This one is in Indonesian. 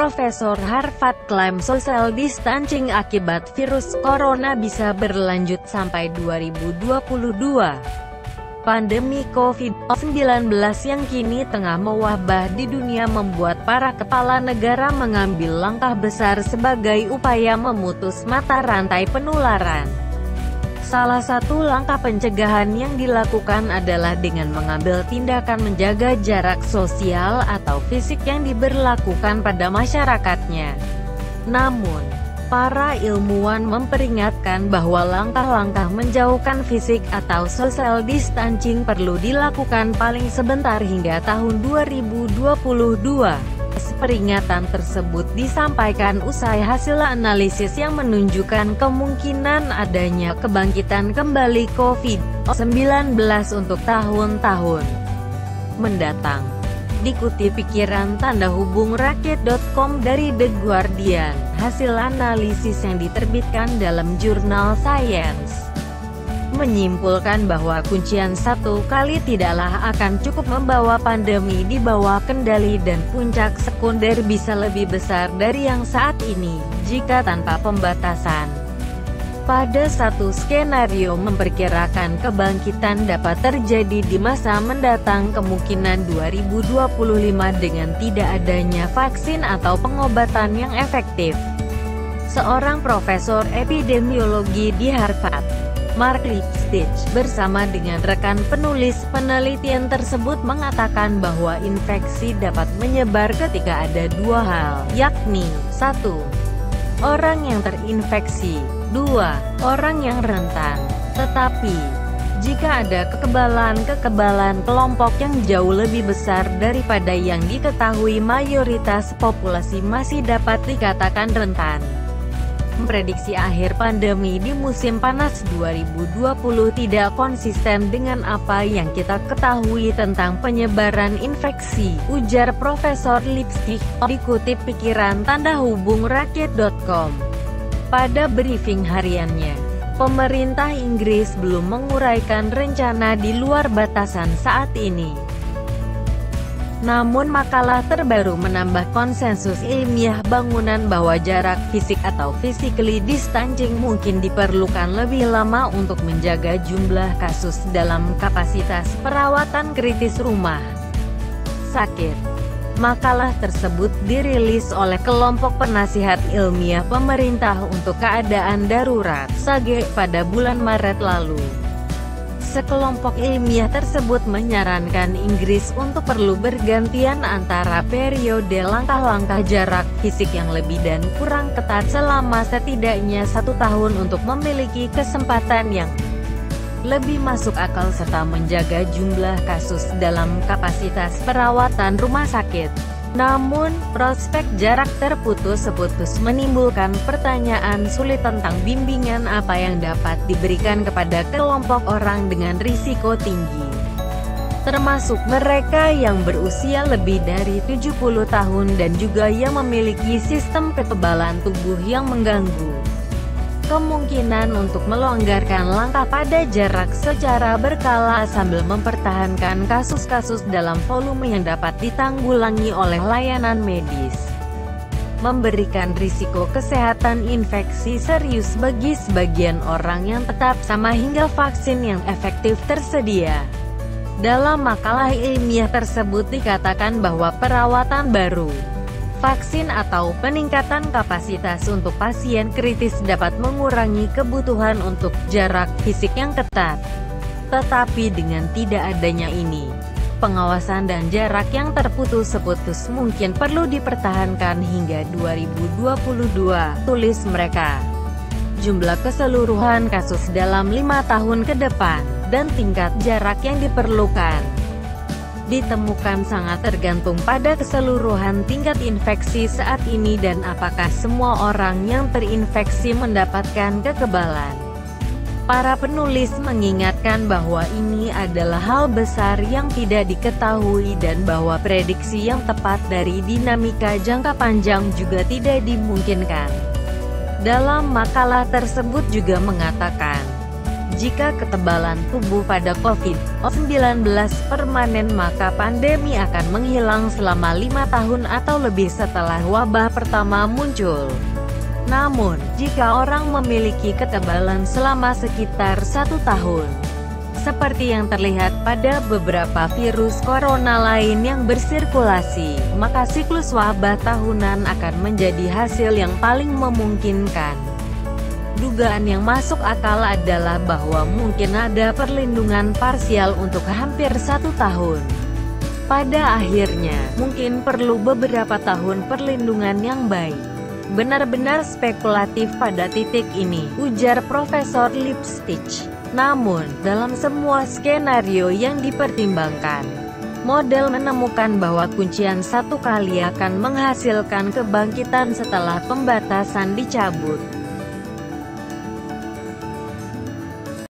Profesor Harvard klaim social distancing akibat virus corona bisa berlanjut sampai 2022. Pandemi COVID-19 yang kini tengah mewabah di dunia membuat para kepala negara mengambil langkah besar sebagai upaya memutus mata rantai penularan. Salah satu langkah pencegahan yang dilakukan adalah dengan mengambil tindakan menjaga jarak sosial atau fisik yang diberlakukan pada masyarakatnya. Namun, para ilmuwan memperingatkan bahwa langkah-langkah menjauhkan fisik atau social distancing perlu dilakukan paling sebentar hingga tahun 2022. Peringatan tersebut disampaikan usai hasil analisis yang menunjukkan kemungkinan adanya kebangkitan kembali COVID-19 untuk tahun-tahun mendatang. Dikutip pikiran tanda hubung rakyat.com dari The Guardian, hasil analisis yang diterbitkan dalam jurnal Science menyimpulkan bahwa kuncian satu kali tidaklah akan cukup membawa pandemi di bawah kendali dan puncak sekunder bisa lebih besar dari yang saat ini, jika tanpa pembatasan. Pada satu skenario memperkirakan kebangkitan dapat terjadi di masa mendatang kemungkinan 2025 dengan tidak adanya vaksin atau pengobatan yang efektif. Seorang profesor epidemiologi di Harvard, Mark Lipsitch, bersama dengan rekan penulis penelitian tersebut mengatakan bahwa infeksi dapat menyebar ketika ada dua hal, yakni 1. Orang yang terinfeksi, 2. Orang yang rentan. Tetapi, jika ada kekebalan kelompok yang jauh lebih besar daripada yang diketahui, mayoritas populasi masih dapat dikatakan rentan. Memprediksi akhir pandemi di musim panas 2020 tidak konsisten dengan apa yang kita ketahui tentang penyebaran infeksi, ujar Profesor Lipsitch, dikutip pikiran tanda hubung rakyat.com. Pada briefing hariannya, pemerintah Inggris belum menguraikan rencana di luar batasan saat ini. Namun makalah terbaru menambah konsensus ilmiah bangunan bahwa jarak fisik atau physically distancing mungkin diperlukan lebih lama untuk menjaga jumlah kasus dalam kapasitas perawatan kritis rumah sakit. Makalah tersebut dirilis oleh kelompok penasihat ilmiah pemerintah untuk keadaan darurat (SAGE) pada bulan Maret lalu. Sekelompok ilmiah tersebut menyarankan Inggris untuk perlu bergantian antara periode langkah-langkah jarak fisik yang lebih dan kurang ketat selama setidaknya 1 tahun untuk memiliki kesempatan yang lebih masuk akal serta menjaga jumlah kasus dalam kapasitas perawatan rumah sakit. Namun, prospek jarak terputus-putus menimbulkan pertanyaan sulit tentang bimbingan apa yang dapat diberikan kepada kelompok orang dengan risiko tinggi, termasuk mereka yang berusia lebih dari 70 tahun dan juga yang memiliki sistem kekebalan tubuh yang mengganggu. Kemungkinan untuk melonggarkan langkah pada jarak secara berkala sambil mempertahankan kasus-kasus dalam volume yang dapat ditanggulangi oleh layanan medis, memberikan risiko kesehatan infeksi serius bagi sebagian orang yang tetap sama hingga vaksin yang efektif tersedia. Dalam makalah ilmiah tersebut dikatakan bahwa perawatan baru, vaksin atau peningkatan kapasitas untuk pasien kritis dapat mengurangi kebutuhan untuk jarak fisik yang ketat. Tetapi dengan tidak adanya ini, pengawasan dan jarak yang terputus-putus mungkin perlu dipertahankan hingga 2022, tulis mereka. Jumlah keseluruhan kasus dalam 5 tahun ke depan, dan tingkat jarak yang diperlukan ditemukan sangat tergantung pada keseluruhan tingkat infeksi saat ini dan apakah semua orang yang terinfeksi mendapatkan kekebalan. Para penulis mengingatkan bahwa ini adalah hal besar yang tidak diketahui dan bahwa prediksi yang tepat dari dinamika jangka panjang juga tidak dimungkinkan. Dalam makalah tersebut juga mengatakan, jika ketebalan tubuh pada COVID-19 permanen maka pandemi akan menghilang selama 5 tahun atau lebih setelah wabah pertama muncul. Namun, jika orang memiliki ketebalan selama sekitar 1 tahun, seperti yang terlihat pada beberapa virus corona lain yang bersirkulasi, maka siklus wabah tahunan akan menjadi hasil yang paling memungkinkan. Dugaan yang masuk akal adalah bahwa mungkin ada perlindungan parsial untuk hampir 1 tahun. Pada akhirnya, mungkin perlu beberapa tahun perlindungan yang baik. Benar-benar spekulatif pada titik ini, ujar Profesor Lipstich. Namun, dalam semua skenario yang dipertimbangkan, model menemukan bahwa kuncian 1 kali akan menghasilkan kebangkitan setelah pembatasan dicabut.